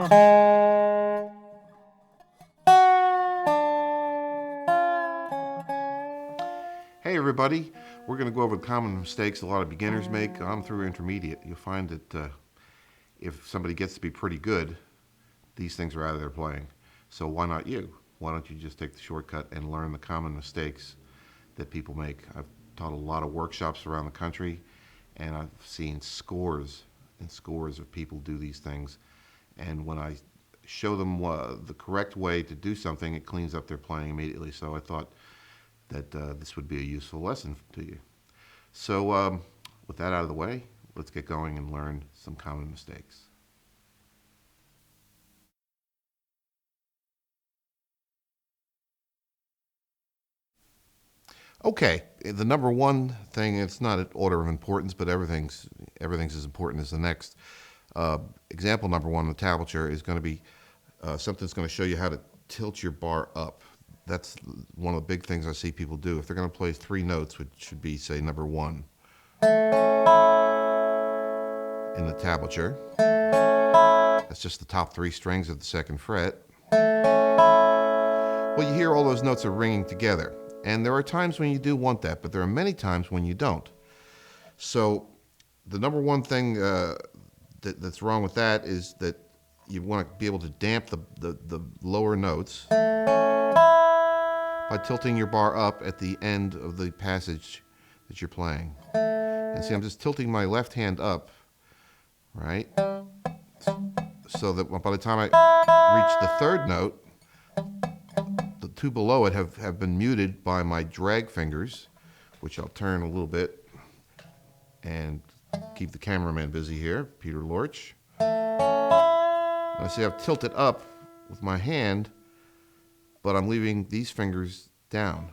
Hey everybody, we're going to go over the common mistakes a lot of beginners make on through intermediate. You'll find that if somebody gets to be pretty good, these things are out of their playing. So why not you? Why don't you just take the shortcut and learn the common mistakes that people make? I've taught a lot of workshops around the country, and I've seen scores and scores of people do these things. And when I show them the correct way to do something, it cleans up their playing immediately. So I thought that this would be a useful lesson to you. So with that out of the way, let's get going and learn some common mistakes. Okay, the number one thing, it's not an order of importance, but everything's as important as the next. Example number one on the tablature is going to be something that's going to show you how to tilt your bar up. That's one of the big things I see people do. If they're going to play three notes, which should be, say, number one in the tablature, that's just the top three strings of the second fret. Well, you hear all those notes are ringing together. And there are times when you do want that, but there are many times when you don't. So the number one thing that's wrong with that is that you want to be able to damp the lower notes by tilting your bar up at the end of the passage that you're playing. And see, I'm just tilting my left hand up, right? So that by the time I reach the third note, the two below it have been muted by my drag fingers, which I'll turn a little bit and keep the cameraman busy here, Peter Lorch. And I see I've tilted up with my hand, but I'm leaving these fingers down.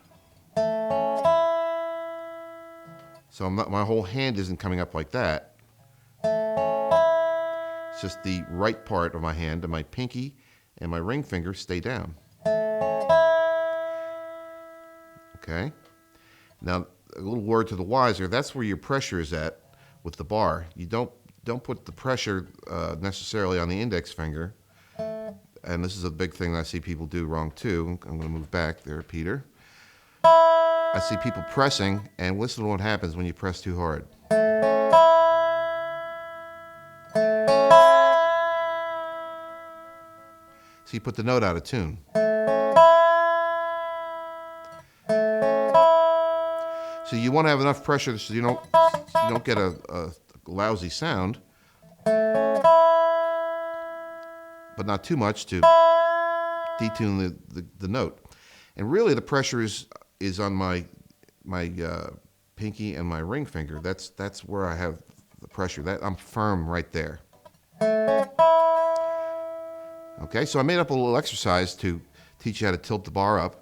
So my whole hand isn't coming up like that. It's just the right part of my hand, and my pinky and my ring finger stay down. Okay? Now, a little word to the wiser, that's where your pressure is at with the bar. You don't put the pressure necessarily on the index finger. And this is a big thing that I see people do wrong too. I'm going to move back there, Peter. I see people pressing, and listen to what happens when you press too hard. So you put the note out of tune. So you want to have enough pressure so you don't get a lousy sound, but not too much to detune the note. And really, the pressure is on my pinky and my ring finger. That's where I have the pressure. I'm firm right there. Okay, so I made up a little exercise to teach you how to tilt the bar up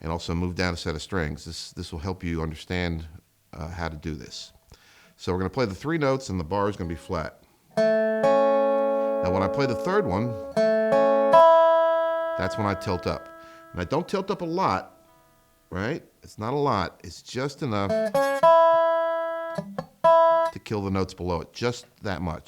and also move down a set of strings. This will help you understand how to do this. So we're going to play the three notes, and the bar is going to be flat. Now when I play the third one, that's when I tilt up. And I don't tilt up a lot, right? It's not a lot. It's just enough to kill the notes below it, just that much.